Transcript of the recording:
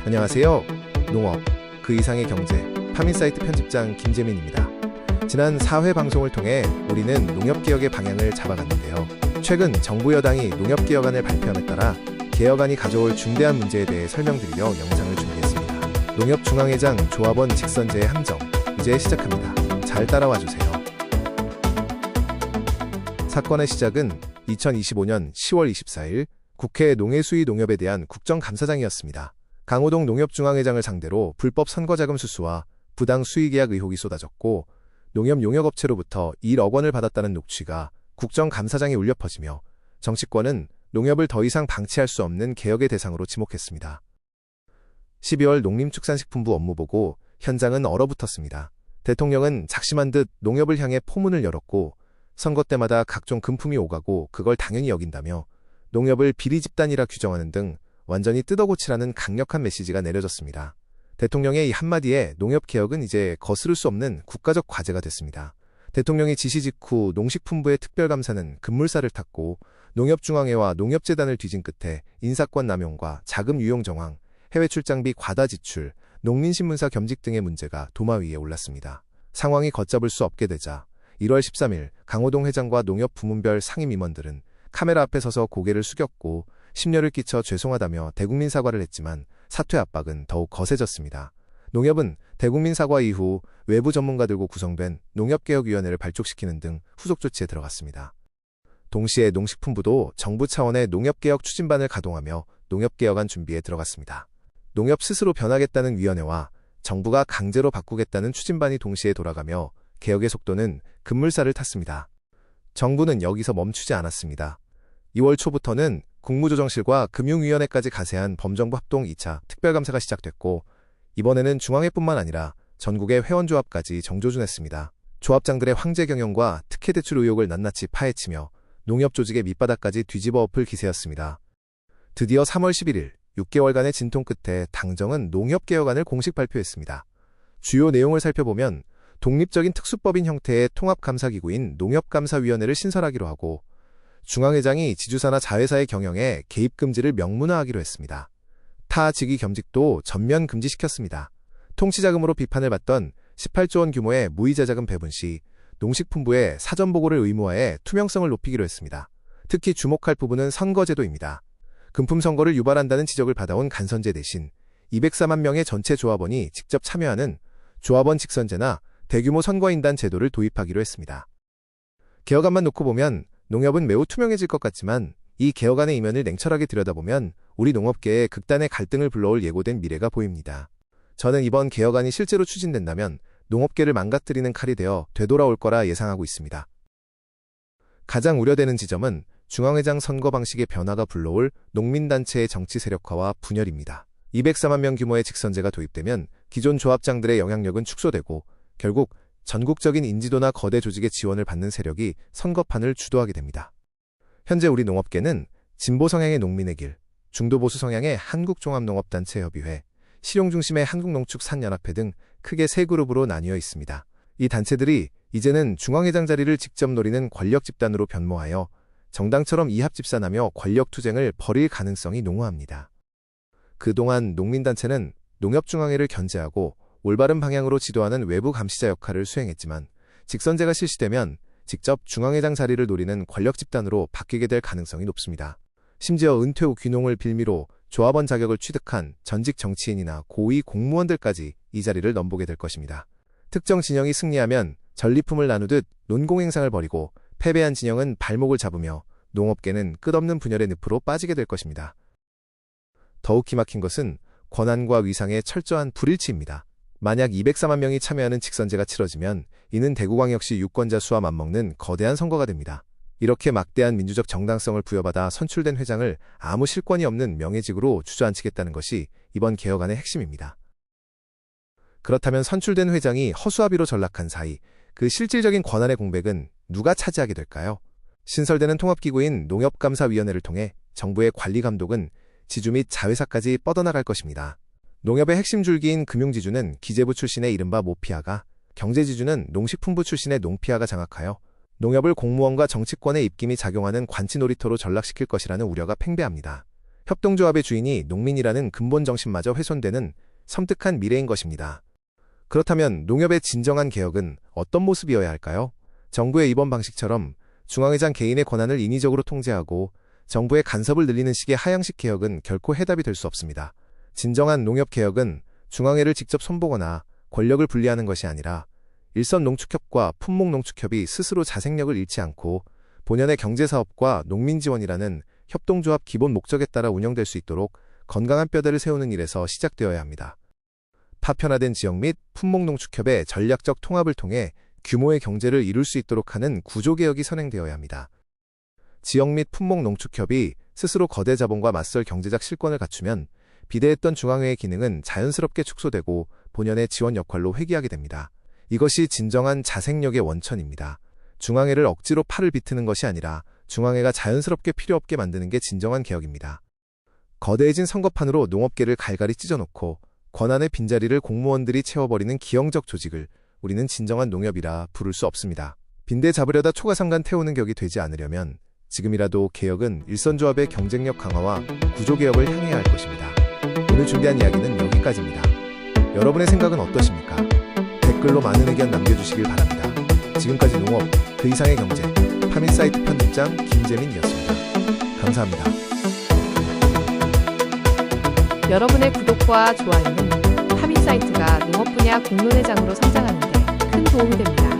안녕하세요. 농업, 그 이상의 경제, 파민사이트 편집장 김재민입니다. 지난 4회 방송을 통해 우리는 농업개혁의 방향을 잡아갔는데요. 최근 정부 여당이 농업개혁안을 발표함에 따라 개혁안이 가져올 중대한 문제에 대해 설명드리려 영상을 준비했습니다. 농협중앙회장 조합원 직선제의 함정, 이제 시작합니다. 잘 따라와주세요. 사건의 시작은 2025년 10월 24일 국회 농해수위 농협에 대한 국정감사장이었습니다. 강호동 농협중앙회장을 상대로 불법 선거자금 수수와 부당 수의계약 의혹이 쏟아졌고 농협 용역업체로부터 1억 원을 받았다는 녹취가 국정감사장에 울려 퍼지며 정치권은 농협을 더 이상 방치할 수 없는 개혁의 대상으로 지목했습니다. 12월 농림축산식품부 업무보고 현장은 얼어붙었습니다. 대통령은 작심한 듯 농협을 향해 포문을 열었고 선거 때마다 각종 금품이 오가고 그걸 당연히 여긴다며 농협을 비리 집단이라 규정하는 등 완전히 뜯어고치라는 강력한 메시지가 내려졌습니다. 대통령의 이 한마디에 농협개혁은 이제 거스를 수 없는 국가적 과제가 됐습니다. 대통령의 지시 직후 농식품부의 특별감사는 급물살을 탔고 농협중앙회와 농협재단을 뒤진 끝에 인사권 남용과 자금 유용 정황, 해외 출장비 과다 지출, 농민신문사 겸직 등의 문제가 도마 위에 올랐습니다. 상황이 걷잡을 수 없게 되자 1월 13일 강호동 회장과 농협 부문별 상임임원들은 카메라 앞에 서서 고개를 숙였고 심려를 끼쳐 죄송하다며 대국민 사과를 했지만 사퇴 압박은 더욱 거세졌습니다. 농협은 대국민 사과 이후 외부 전문가들과 구성된 농협개혁위원회를 발족시키는 등 후속 조치에 들어갔습니다. 동시에 농식품부도 정부 차원의 농협개혁 추진반을 가동하며 농협개혁안 준비에 들어갔습니다. 농협 스스로 변하겠다는 위원회와 정부가 강제로 바꾸겠다는 추진반이 동시에 돌아가며 개혁의 속도는 급물살을 탔습니다. 정부는 여기서 멈추지 않았습니다. 2월 초부터는 국무조정실과 금융위원회까지 가세한 범정부 합동 2차 특별감사가 시작됐고 이번에는 중앙회뿐만 아니라 전국의 회원조합까지 정조준했습니다. 조합장들의 황제 경영과 특혜 대출 의혹을 낱낱이 파헤치며 농협 조직의 밑바닥까지 뒤집어 엎을 기세였습니다. 드디어 3월 11일 6개월간의 진통 끝에 당정은 농협개혁안을 공식 발표했습니다. 주요 내용을 살펴보면 독립적인 특수법인 형태의 통합감사기구인 농협감사위원회를 신설하기로 하고 중앙회장이 지주사나 자회사의 경영에 개입 금지를 명문화하기로 했습니다. 타 직위 겸직도 전면 금지시켰습니다. 통치자금으로 비판을 받던 18조 원 규모의 무이자 자금 배분 시 농식품부에 사전보고를 의무화해 투명성을 높이기로 했습니다. 특히 주목할 부분은 선거제도입니다. 금품 선거를 유발한다는 지적을 받아온 간선제 대신 204만 명의 전체 조합원이 직접 참여하는 조합원 직선제나 대규모 선거인단 제도를 도입하기로 했습니다. 개혁안만 놓고 보면 농협은 매우 투명해질 것 같지만 이 개혁안의 이면을 냉철하게 들여다보면 우리 농업계에 극단의 갈등을 불러올 예고된 미래가 보입니다. 저는 이번 개혁안이 실제로 추진된다면 농업계를 망가뜨리는 칼이 되어 되돌아올 거라 예상하고 있습니다. 가장 우려되는 지점은 중앙회장 선거 방식의 변화가 불러올 농민단체의 정치 세력화와 분열입니다. 204만 명 규모의 직선제가 도입되면 기존 조합장들의 영향력은 축소되고 결국 전국적인 인지도나 거대 조직의 지원을 받는 세력이 선거판을 주도하게 됩니다. 현재 우리 농업계는 진보 성향의 농민의 길, 중도 보수 성향의 한국종합농업단체협의회, 실용 중심의 한국농축산연합회 등 크게 세 그룹으로 나뉘어 있습니다. 이 단체들이 이제는 중앙회장 자리를 직접 노리는 권력 집단으로 변모하여 정당처럼 이합집산하며 권력 투쟁을 벌일 가능성이 농후합니다. 그동안 농민단체는 농협중앙회를 견제하고 올바른 방향으로 지도하는 외부 감시자 역할을 수행했지만 직선제가 실시되면 직접 중앙회장 자리를 노리는 권력 집단으로 바뀌게 될 가능성이 높습니다. 심지어 은퇴 후 귀농을 빌미로 조합원 자격을 취득한 전직 정치인이나 고위 공무원들까지 이 자리를 넘보게 될 것입니다. 특정 진영이 승리하면 전리품을 나누듯 논공행상을 벌이고 패배한 진영은 발목을 잡으며 농업계는 끝없는 분열의 늪으로 빠지게 될 것입니다. 더욱 기막힌 것은 권한과 위상의 철저한 불일치입니다. 만약 204만 명이 참여하는 직선제가 치러지면 이는 대구광역시 유권자 수와 맞먹는 거대한 선거가 됩니다. 이렇게 막대한 민주적 정당성을 부여받아 선출된 회장을 아무 실권이 없는 명예직으로 주저앉히겠다는 것이 이번 개혁안의 핵심입니다. 그렇다면 선출된 회장이 허수아비로 전락한 사이 그 실질적인 권한의 공백은 누가 차지하게 될까요? 신설되는 통합기구인 농협감사위원회를 통해 정부의 관리 감독은 지주 및 자회사까지 뻗어나갈 것입니다. 농협의 핵심 줄기인 금융지주는 기재부 출신의 이른바 모피아가, 경제지주는 농식품부 출신의 농피아가 장악하여 농협을 공무원과 정치권의 입김이 작용하는 관치 놀이터로 전락시킬 것이라는 우려가 팽배합니다. 협동조합의 주인이 농민이라는 근본 정신마저 훼손되는 섬뜩한 미래인 것입니다. 그렇다면 농협의 진정한 개혁은 어떤 모습이어야 할까요? 정부의 이번 방식처럼 중앙회장 개인의 권한을 인위적으로 통제하고 정부의 간섭을 늘리는 식의 하향식 개혁은 결코 해답이 될 수 없습니다. 진정한 농협 개혁은 중앙회를 직접 손보거나 권력을 분리하는 것이 아니라 일선농축협과 품목농축협이 스스로 자생력을 잃지 않고 본연의 경제사업과 농민지원이라는 협동조합 기본 목적에 따라 운영될 수 있도록 건강한 뼈대를 세우는 일에서 시작되어야 합니다. 파편화된 지역 및 품목농축협의 전략적 통합을 통해 규모의 경제를 이룰 수 있도록 하는 구조개혁이 선행되어야 합니다. 지역 및 품목농축협이 스스로 거대 자본과 맞설 경제적 실권을 갖추면 비대했던 중앙회의 기능은 자연스럽게 축소되고 본연의 지원 역할로 회귀하게 됩니다. 이것이 진정한 자생력의 원천입니다. 중앙회를 억지로 팔을 비트는 것이 아니라 중앙회가 자연스럽게 필요 없게 만드는 게 진정한 개혁입니다. 거대해진 선거판으로 농업계를 갈갈이 찢어놓고 권한의 빈자리를 공무원들이 채워버리는 기형적 조직을 우리는 진정한 농협이라 부를 수 없습니다. 빈대 잡으려다 초가삼간 태우는 격이 되지 않으려면 지금이라도 개혁은 일선조합의 경쟁력 강화와 구조개혁을 향해야 할 것입니다. 오늘 준비한 이야기는 여기까지입니다. 여러분의 생각은 어떠십니까? 댓글로 많은 의견 남겨주시길 바랍니다. 지금까지 농업, 그 이상의 경제, 파민사이트 편집장 김재민이었습니다. 감사합니다. 여러분의 구독과 좋아요는 파민사이트가 농업 분야 공론회장으로 성장하는 데 큰 도움이 됩니다.